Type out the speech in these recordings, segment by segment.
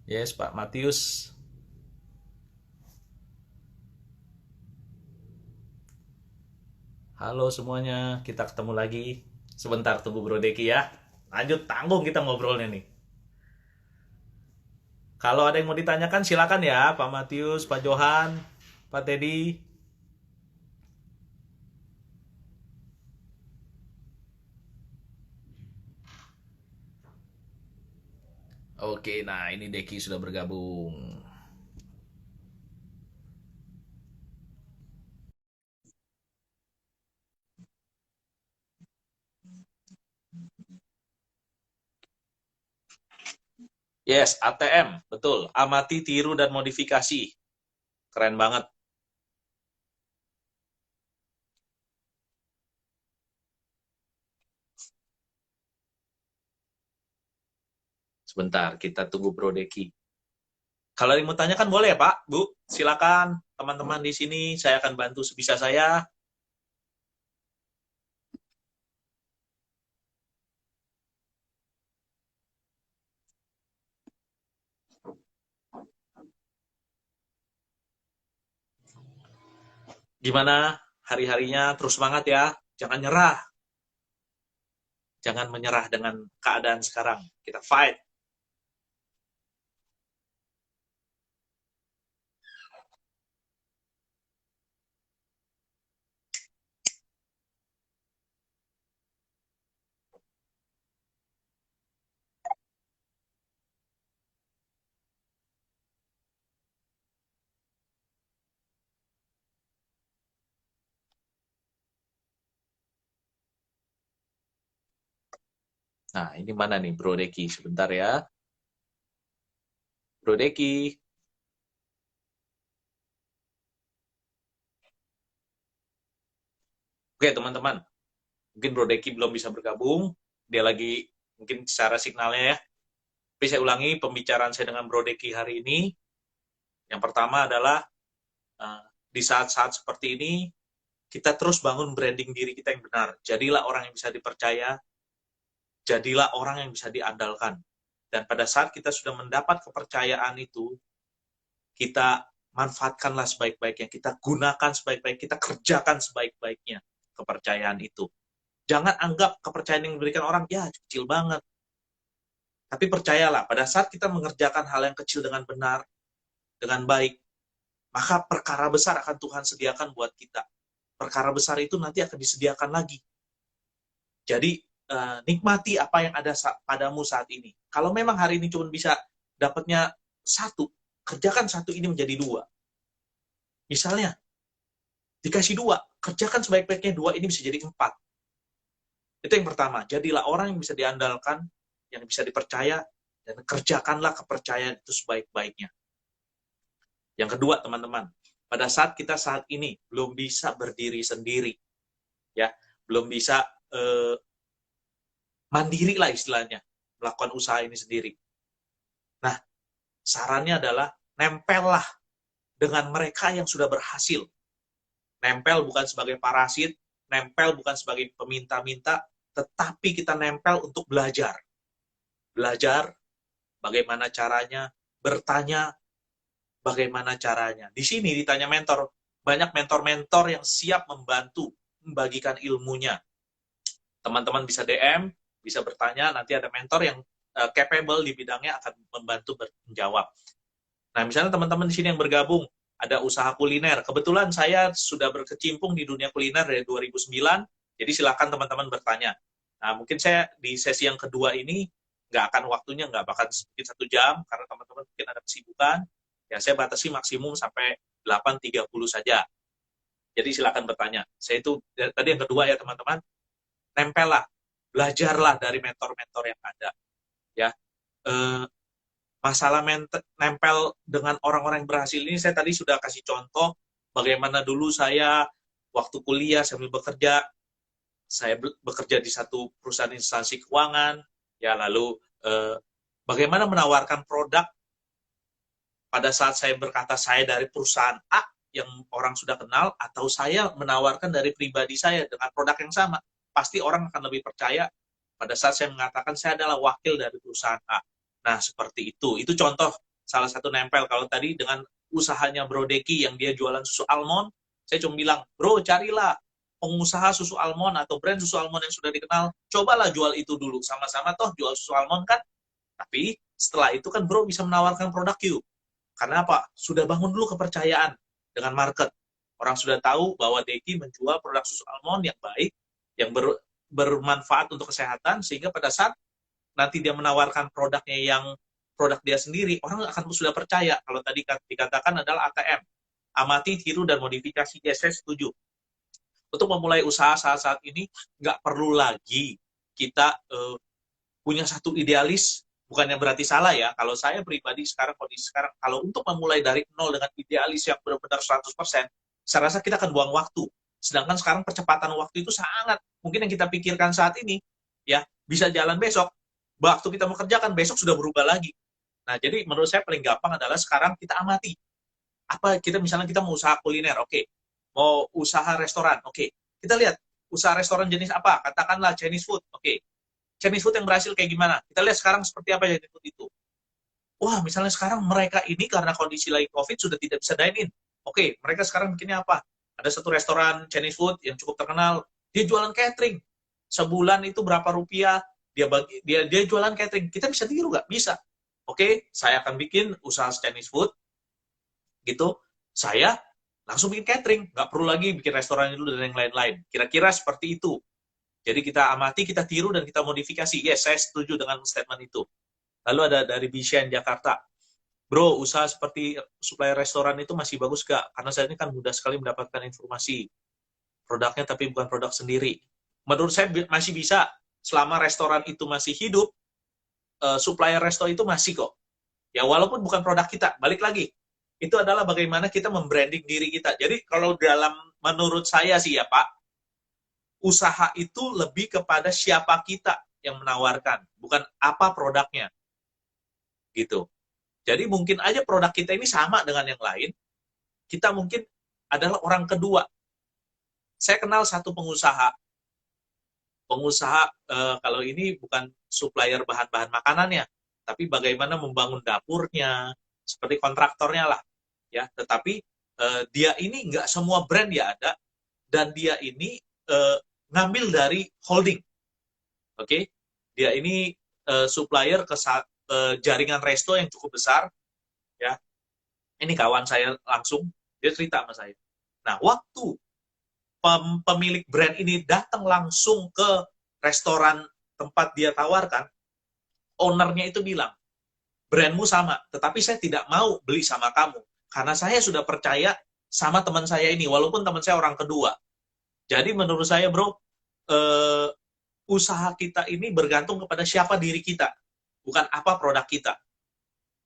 Yes, Pak Matius. Halo semuanya, kita ketemu lagi. Sebentar tunggu Bro Deki ya. Lanjut, tanggung kita ngobrolnya nih. Kalau ada yang mau ditanyakan silakan ya, Pak Matius, Pak Johan, Pak Teddy. Oke, nah ini Deki sudah bergabung. Yes, ATM, betul. Amati, tiru, dan modifikasi. Keren banget. Sebentar, kita tunggu Bro Deki. Kalau yang mau tanyakan boleh ya Pak, Bu. Silakan teman-teman di sini, saya akan bantu sebisa saya. Gimana hari-harinya? Terus semangat ya. Jangan nyerah. Jangan menyerah dengan keadaan sekarang. Kita fight. Nah, ini mana nih Bro Deki? Sebentar ya. Bro Deki. Oke, teman-teman. Mungkin Bro Deki belum bisa bergabung. Dia lagi mungkin secara signalnya ya. Tapi saya ulangi pembicaraan saya dengan Bro Deki hari ini. Yang pertama adalah di saat-saat seperti ini, kita terus bangun branding diri kita yang benar. Jadilah orang yang bisa dipercaya, jadilah orang yang bisa diandalkan. Dan pada saat kita sudah mendapat kepercayaan itu, kita manfaatkanlah sebaik-baiknya, kita gunakan sebaik-baiknya, kita kerjakan sebaik-baiknya kepercayaan itu. Jangan anggap kepercayaan yang diberikan orang, ya kecil banget. Tapi percayalah, pada saat kita mengerjakan hal yang kecil dengan benar, dengan baik, maka perkara besar akan Tuhan sediakan buat kita. Perkara besar itu nanti akan disediakan lagi. Jadi, nikmati apa yang ada padamu saat ini. Kalau memang hari ini cuma bisa dapatnya satu, kerjakan satu ini menjadi dua. Misalnya, dikasih dua, kerjakan sebaik-baiknya dua ini bisa jadi empat. Itu yang pertama, jadilah orang yang bisa diandalkan, yang bisa dipercaya, dan kerjakanlah kepercayaan itu sebaik-baiknya. Yang kedua, teman-teman, pada saat kita saat ini belum bisa berdiri sendiri, ya, belum bisa mandiri lah istilahnya, melakukan usaha ini sendiri. Nah, sarannya adalah nempellah dengan mereka yang sudah berhasil. Nempel bukan sebagai parasit, nempel bukan sebagai peminta-minta, tetapi kita nempel untuk belajar. Belajar bagaimana caranya, bertanya bagaimana caranya. Di sini ditanya mentor, banyak mentor-mentor yang siap membantu membagikan ilmunya. Teman-teman bisa DM, bisa bertanya, nanti ada mentor yang capable di bidangnya akan membantu menjawab. Nah, misalnya teman-teman di sini yang bergabung, ada usaha kuliner. Kebetulan saya sudah berkecimpung di dunia kuliner dari 2009, jadi silakan teman-teman bertanya. Nah, mungkin saya di sesi yang kedua ini nggak akan waktunya, nggak bakal mungkin 1 jam, karena teman-teman mungkin ada kesibukan. Ya, saya batasi maksimum sampai 8.30 saja. Jadi silakan bertanya. Saya itu, tadi yang kedua ya teman-teman, nempellah, belajarlah dari mentor-mentor yang ada. Ya, masalah nempel dengan orang-orang yang berhasil ini saya tadi sudah kasih contoh bagaimana dulu saya waktu kuliah sambil bekerja, saya bekerja di satu perusahaan instansi keuangan, ya lalu bagaimana menawarkan produk pada saat saya berkata saya dari perusahaan A yang orang sudah kenal, atau saya menawarkan dari pribadi saya dengan produk yang sama, pasti orang akan lebih percaya pada saat saya mengatakan saya adalah wakil dari perusahaan A. Nah, seperti itu. Itu contoh salah satu nempel. Kalau tadi dengan usahanya Bro Deki yang dia jualan susu almond, saya cuma bilang, bro carilah pengusaha susu almond atau brand susu almond yang sudah dikenal, cobalah jual itu dulu, sama-sama toh jual susu almond kan. Tapi setelah itu kan bro bisa menawarkan produk you. Karena apa? Sudah bangun dulu kepercayaan dengan market. Orang sudah tahu bahwa Deki menjual produk susu almond yang baik, yang bermanfaat untuk kesehatan, sehingga pada saat nanti dia menawarkan produknya yang produk dia sendiri, orang akan sudah percaya. Kalau tadi dikatakan adalah ATM, amati, tiru, dan modifikasi. Yes, saya setuju. Untuk memulai usaha saat-saat ini, nggak perlu lagi kita punya satu idealis. Bukannya berarti salah ya, kalau saya pribadi sekarang, kondisi sekarang, kalau untuk memulai dari nol dengan idealis yang benar-benar 100%, saya rasa kita akan buang waktu. Sedangkan sekarang percepatan waktu itu sangat, mungkin yang kita pikirkan saat ini, ya bisa jalan besok, waktu kita mengerjakan besok sudah berubah lagi. Nah, jadi menurut saya paling gampang adalah sekarang kita amati. Apa kita misalnya kita mau usaha kuliner, oke. Mau usaha restoran, oke. Kita lihat usaha restoran jenis apa? Katakanlah Chinese food, oke. Chinese food yang berhasil kayak gimana? Kita lihat sekarang seperti apa Chinese food itu. Wah, misalnya sekarang mereka ini karena kondisi lagi COVID sudah tidak bisa dine in. Oke, mereka sekarang bikinnya apa? Ada satu restoran Chinese food yang cukup terkenal, dia jualan catering. Sebulan itu berapa rupiah? Dia jualan catering. Kita bisa tiru nggak? Bisa. Oke, saya akan bikin usaha Chinese food, gitu. Saya langsung bikin catering, nggak perlu lagi bikin restoran dulu dan yang lain-lain. Kira-kira seperti itu. Jadi kita amati, kita tiru, dan kita modifikasi. Yes, saya setuju dengan statement itu. Lalu ada dari Bishan Jakarta. Bro, usaha seperti supplier restoran itu masih bagus gak? Karena saya ini kan mudah sekali mendapatkan informasi. Produknya tapi bukan produk sendiri. Menurut saya masih bisa. Selama restoran itu masih hidup, supplier resto itu masih kok. Ya, walaupun bukan produk kita. Balik lagi. Itu adalah bagaimana kita membranding diri kita. Jadi kalau menurut saya sih ya Pak, usaha itu lebih kepada siapa kita yang menawarkan, bukan apa produknya, gitu. Jadi mungkin aja produk kita ini sama dengan yang lain, kita mungkin adalah orang kedua. Saya kenal satu pengusaha kalau ini bukan supplier bahan-bahan makanannya, tapi bagaimana membangun dapurnya, seperti kontraktornya lah, ya. Tetapi dia ini nggak semua brand dia ada, dan dia ini ngambil dari holding, oke? Dia ini supplier ke jaringan resto yang cukup besar, ya. Ini kawan saya langsung, dia cerita sama saya. Nah, waktu pemilik brand ini datang langsung ke restoran tempat dia tawarkan, ownernya itu bilang, brandmu sama, tetapi saya tidak mau beli sama kamu, karena saya sudah percaya sama teman saya ini, walaupun teman saya orang kedua. Jadi menurut saya bro, usaha kita ini bergantung kepada siapa diri kita, bukan apa produk kita.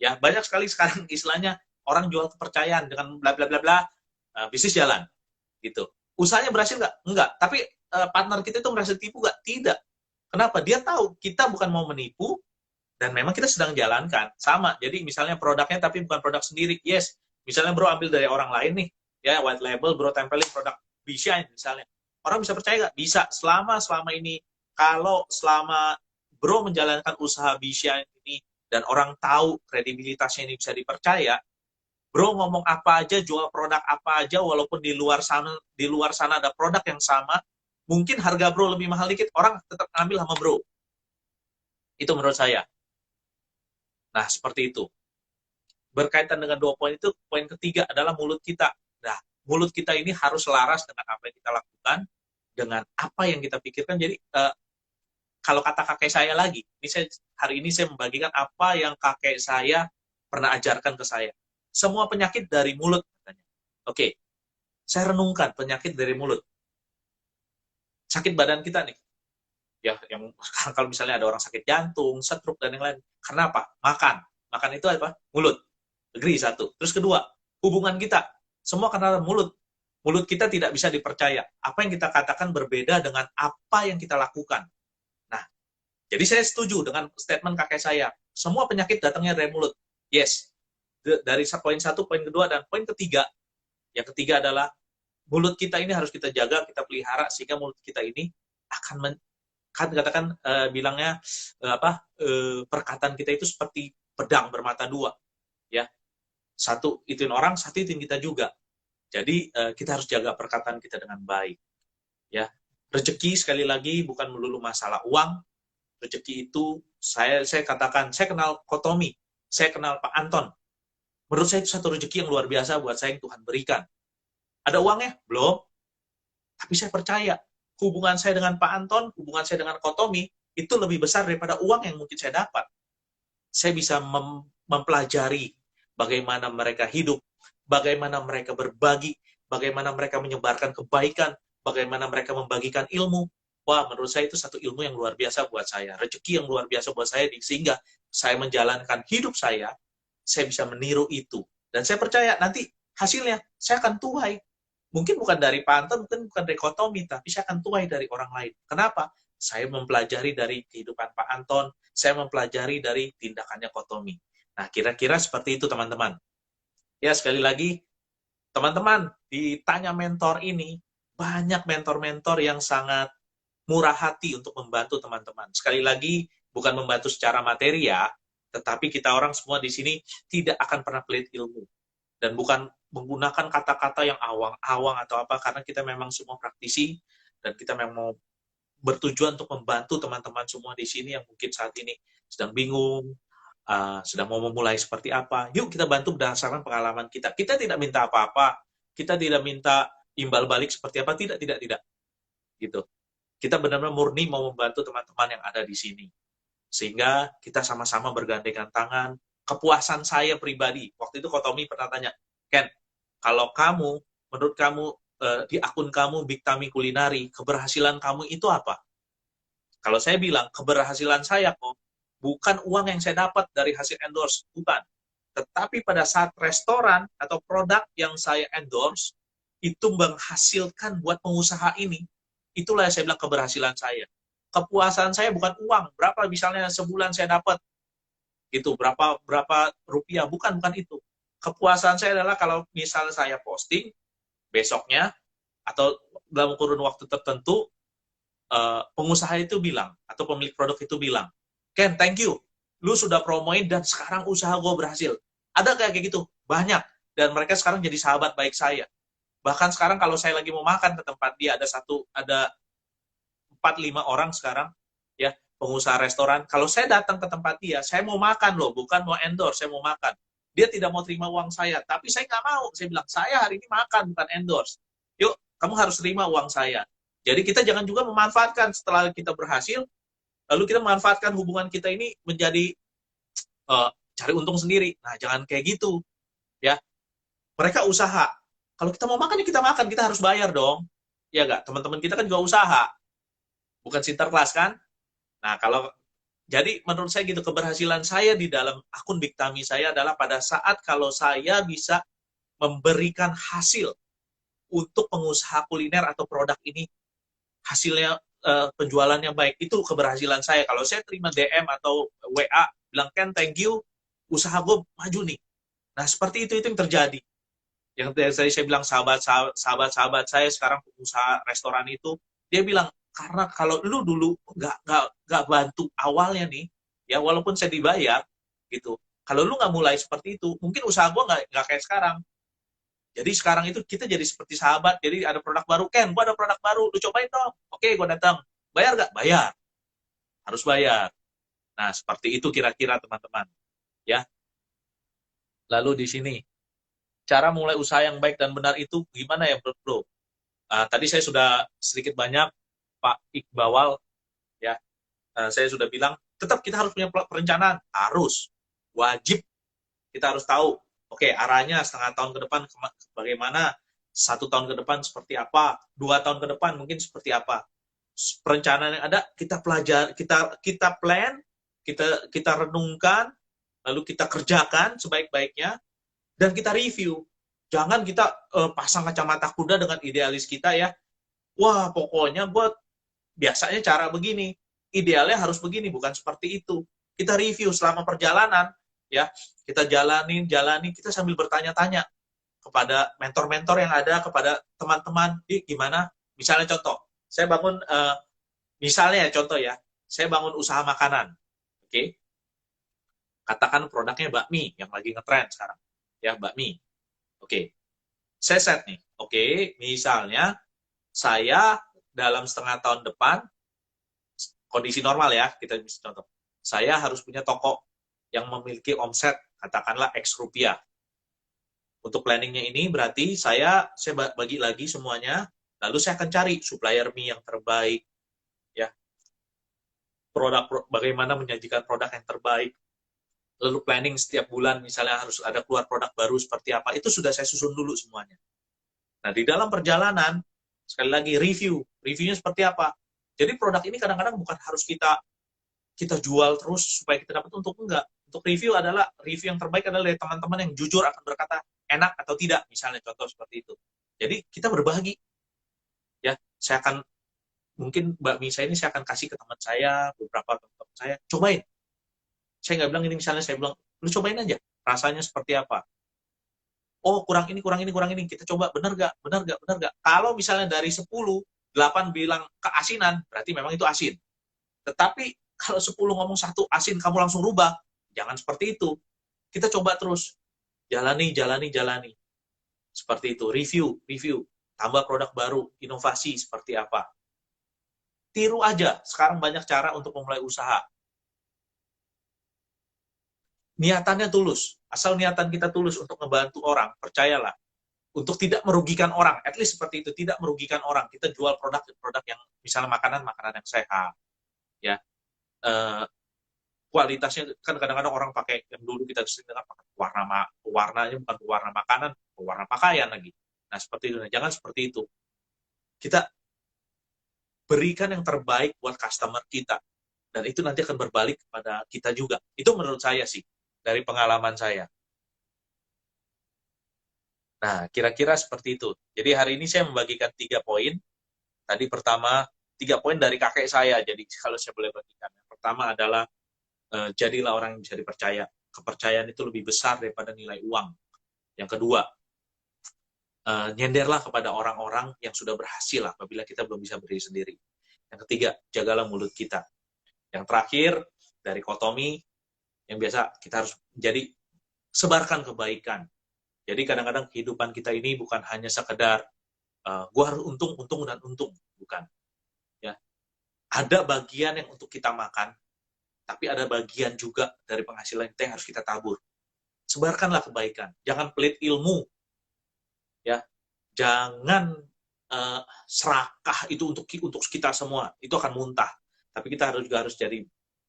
Ya, banyak sekali sekarang istilahnya orang jual kepercayaan dengan bla bla bla bla, bisnis jalan, gitu. Usahanya berhasil nggak? Enggak. Tapi partner kita itu merasa tipu nggak? Tidak. Kenapa? Dia tahu kita bukan mau menipu, dan memang kita sedang jalankan. Sama. Jadi misalnya produknya tapi bukan produk sendiri. Yes. Misalnya bro ambil dari orang lain nih, ya white label, bro tempelin produk Bishan misalnya. Orang bisa percaya nggak? Bisa. Selama ini, kalau selama bro menjalankan usaha Bishan ini, dan orang tahu kredibilitasnya ini bisa dipercaya, bro ngomong apa aja, jual produk apa aja, walaupun di luar sana ada produk yang sama, mungkin harga bro lebih mahal dikit, orang tetap ngambil sama bro. Itu menurut saya. Nah, seperti itu. Berkaitan dengan 2 poin itu, poin ketiga adalah mulut kita. Nah, mulut kita ini harus selaras dengan apa yang kita lakukan, dengan apa yang kita pikirkan. Jadi, kalau kata kakek saya lagi, hari ini saya membagikan apa yang kakek saya pernah ajarkan ke saya. Semua penyakit dari mulut, katanya. Oke, saya renungkan penyakit dari mulut. Sakit badan kita nih, ya, yang kalau misalnya ada orang sakit jantung, stroke, dan yang lain. Karena apa? Makan itu apa? Mulut. Agree, satu. Terus kedua, hubungan kita. Semua karena mulut. Mulut kita tidak bisa dipercaya. Apa yang kita katakan berbeda dengan apa yang kita lakukan. Nah, jadi saya setuju dengan statement kakek saya. Semua penyakit datangnya dari mulut. Yes. Dari poin satu, poin kedua, dan poin ketiga. Yang ketiga adalah mulut kita ini harus kita jaga, kita pelihara, sehingga mulut kita ini akan katakan bilangnya perkataan kita itu seperti pedang bermata dua. Ya, Satu ituin orang, satu ituin kita juga. Jadi kita harus jaga perkataan kita dengan baik. Ya, rezeki sekali lagi bukan melulu masalah uang. Rezeki itu saya katakan, saya kenal Kotomi, saya kenal Pak Anton. Menurut saya itu satu rezeki yang luar biasa buat saya yang Tuhan berikan. Ada uangnya? Belum. Tapi saya percaya hubungan saya dengan Pak Anton, hubungan saya dengan Kotomi itu lebih besar daripada uang yang mungkin saya dapat. Saya bisa mempelajari bagaimana mereka hidup, bagaimana mereka berbagi, bagaimana mereka menyebarkan kebaikan, bagaimana mereka membagikan ilmu. Wah, menurut saya itu satu ilmu yang luar biasa buat saya, rezeki yang luar biasa buat saya, sehingga saya menjalankan hidup saya bisa meniru itu. Dan saya percaya nanti hasilnya saya akan tuai. Mungkin bukan dari Pak Anton, mungkin bukan dari Kotomi, tapi saya akan tuai dari orang lain. Kenapa? Saya mempelajari dari kehidupan Pak Anton, saya mempelajari dari tindakannya Kotomi. Nah, kira-kira seperti itu, teman-teman. Ya, sekali lagi, teman-teman, ditanya mentor ini, banyak mentor-mentor yang sangat murah hati untuk membantu teman-teman. Sekali lagi, bukan membantu secara materi ya, tetapi kita orang semua di sini tidak akan pernah pelit ilmu. Dan bukan menggunakan kata-kata yang awang-awang atau apa, karena kita memang semua praktisi, dan kita memang mau bertujuan untuk membantu teman-teman semua di sini yang mungkin saat ini sedang bingung, sedang mau memulai seperti apa. Yuk kita bantu berdasarkan pengalaman kita. Kita tidak minta apa-apa, kita tidak minta imbal balik seperti apa, tidak. Gitu. Kita benar-benar murni mau membantu teman-teman yang ada di sini. Sehingga kita sama-sama bergandengan tangan. Kepuasan saya pribadi, waktu itu Kotomi pernah tanya, Ken, kalau kamu, menurut kamu, di akun kamu, Big Tami Kulinari, keberhasilan kamu itu apa? Kalau saya bilang, keberhasilan saya kok, bukan uang yang saya dapat dari hasil endorse, bukan. Tetapi pada saat restoran atau produk yang saya endorse, itu menghasilkan buat pengusaha ini, itulah yang saya bilang keberhasilan saya. Kepuasan saya bukan uang, berapa misalnya sebulan saya dapat, itu berapa rupiah, bukan itu. Kepuasan saya adalah kalau misalnya saya posting besoknya atau dalam kurun waktu tertentu, pengusaha itu bilang atau pemilik produk itu bilang, Ken, thank you, lu sudah promoin dan sekarang usaha gue berhasil. Ada kayak gitu, banyak, dan mereka sekarang jadi sahabat baik saya. Bahkan sekarang kalau saya lagi mau makan ke tempat dia, ada 4-5 orang sekarang ya, pengusaha restoran. Kalau saya datang ke tempat dia, saya mau makan loh, bukan mau endorse, saya mau makan. Dia tidak mau terima uang saya, tapi saya nggak mau. Saya bilang, saya hari ini makan, bukan endorse. Yuk, kamu harus terima uang saya. Jadi kita jangan juga memanfaatkan setelah kita berhasil, lalu kita memanfaatkan hubungan kita ini menjadi cari untung sendiri. Nah, jangan kayak gitu. Ya, mereka usaha. Kalau kita mau makan, ya kita makan, kita harus bayar dong. Ya nggak? Teman-teman kita kan juga usaha. Bukan Sinterklas kan? Nah, jadi menurut saya gitu, keberhasilan saya di dalam akun Big Tami saya adalah pada saat kalau saya bisa memberikan hasil untuk pengusaha kuliner atau produk ini, hasilnya penjualannya baik, itu keberhasilan saya. Kalau saya terima DM atau WA, bilang, Ken, thank you, usaha gue maju nih. Nah, seperti itu yang terjadi. Yang tadi saya bilang, sahabat saya sekarang pengusaha restoran itu, dia bilang, karena kalau lu dulu nggak bantu awalnya nih, ya walaupun saya dibayar gitu, kalau lu nggak mulai seperti itu, mungkin usaha gue nggak kayak sekarang. Jadi sekarang itu kita jadi seperti sahabat. Jadi ada produk baru, Ken, gue ada produk baru, lu cobain dong. Oke, gue datang. Bayar nggak? Bayar. Harus bayar. Nah, seperti itu kira-kira teman-teman. Ya. Lalu di sini, cara mulai usaha yang baik dan benar itu gimana ya, bro? Tadi saya sudah sedikit banyak Pak Iqbal, ya, saya sudah bilang, tetap kita harus punya perencanaan, harus, wajib, kita harus tahu, oke, arahnya setengah tahun ke depan bagaimana, 1 tahun ke depan seperti apa, 2 tahun ke depan mungkin seperti apa, perencanaan yang ada kita pelajari, kita plan, kita renungkan, lalu kita kerjakan sebaik-baiknya, dan kita review. Jangan kita pasang kacamata kuda dengan idealis kita ya. Wah, pokoknya gue biasanya cara begini, idealnya harus begini, bukan seperti itu. Kita review selama perjalanan, ya, kita jalani, kita sambil bertanya-tanya kepada mentor-mentor yang ada, kepada teman-teman, gimana? Misalnya contoh, saya bangun, misalnya contoh ya, saya bangun usaha makanan, oke? Katakan produknya bakmi yang lagi ngetrend sekarang. ya bakmi. Oke, saya set nih. Oke, misalnya saya dalam setengah tahun depan, kondisi normal ya, kita bisa contoh. Saya harus punya toko yang memiliki omset, katakanlah X rupiah. Untuk planningnya ini berarti saya bagi lagi semuanya, lalu saya akan cari supplier mie yang terbaik, ya, bagaimana menyajikan produk yang terbaik, lalu planning setiap bulan misalnya harus ada keluar produk baru seperti apa, itu sudah saya susun dulu semuanya. Nah, di dalam perjalanan, sekali lagi reviewnya seperti apa. Jadi produk ini kadang-kadang bukan harus kita jual terus supaya kita dapat untung, enggak. Untuk review yang terbaik adalah dari teman-teman yang jujur akan berkata enak atau tidak, misalnya contoh seperti itu. Jadi kita berbagi, ya. Saya akan mungkin bakmi saya ini saya akan kasih ke teman saya, beberapa teman saya, cobain. Saya nggak bilang ini, misalnya saya bilang, lu cobain aja, rasanya seperti apa. Oh, kurang ini, kita coba, benar nggak? Kalau misalnya dari 10, 8 bilang keasinan, berarti memang itu asin. Tetapi kalau 10 ngomong satu asin, kamu langsung rubah, jangan seperti itu. Kita coba terus, jalani. Seperti itu, review, tambah produk baru, inovasi seperti apa. Tiru aja, sekarang banyak cara untuk memulai usaha. Niatannya tulus, asal niatan kita tulus untuk membantu orang, percayalah, untuk tidak merugikan orang, at least seperti itu, tidak merugikan orang. Kita jual produk yang misalnya makanan yang sehat, ya, kualitasnya kan kadang-kadang orang pakai yang dulu kita sering dengar pakai warnanya bukan warna makanan, warna pakaian lagi. Nah, seperti itu. Nah, jangan seperti itu. Kita berikan yang terbaik buat customer kita, dan itu nanti akan berbalik kepada kita juga. Itu menurut saya sih, dari pengalaman saya. Nah, kira-kira seperti itu. Jadi hari ini saya membagikan 3 poin. Tadi pertama, 3 poin dari kakek saya. Jadi kalau saya boleh bagikan. Yang pertama adalah, jadilah orang yang bisa dipercaya. Kepercayaan itu lebih besar daripada nilai uang. Yang kedua, nyenderlah kepada orang-orang yang sudah berhasil apabila kita belum bisa berdiri sendiri. Yang ketiga, jagalah mulut kita. Yang terakhir, dari Kotomi, yang biasa kita harus menjadi, sebarkan kebaikan. Jadi kadang-kadang kehidupan kita ini bukan hanya sekedar gue harus untung, bukan. Ya, ada bagian yang untuk kita makan, tapi ada bagian juga dari penghasilan kita yang harus kita tabur. Sebarkanlah kebaikan, jangan pelit ilmu, ya, jangan serakah itu untuk kita semua, itu akan muntah. Tapi kita juga harus jadi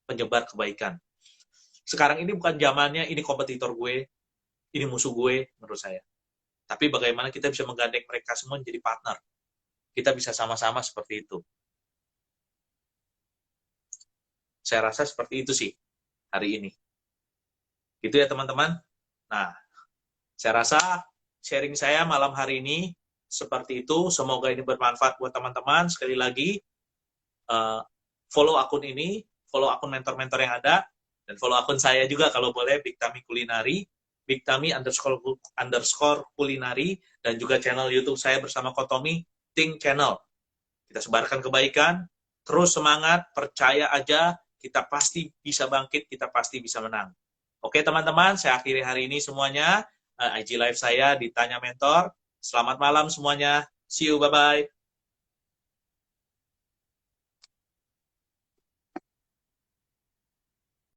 penyebar kebaikan. Sekarang ini bukan zamannya ini kompetitor gue, ini musuh gue, menurut saya. Tapi bagaimana kita bisa menggandeng mereka semua menjadi partner. Kita bisa sama-sama seperti itu. Saya rasa seperti itu sih hari ini. Gitu ya teman-teman. Nah, saya rasa sharing saya malam hari ini seperti itu. Semoga ini bermanfaat buat teman-teman. Sekali lagi, follow akun ini, follow akun mentor-mentor yang ada, dan follow akun saya juga kalau boleh, Big Tami Kulinari, Big Tami _ kulinari, dan juga channel YouTube saya bersama Kotomi, Think Channel. Kita sebarkan kebaikan, terus semangat, percaya aja, kita pasti bisa bangkit, kita pasti bisa menang. Oke teman-teman, saya akhiri hari ini semuanya. IG Live saya ditanya mentor. Selamat malam semuanya. See you, bye-bye.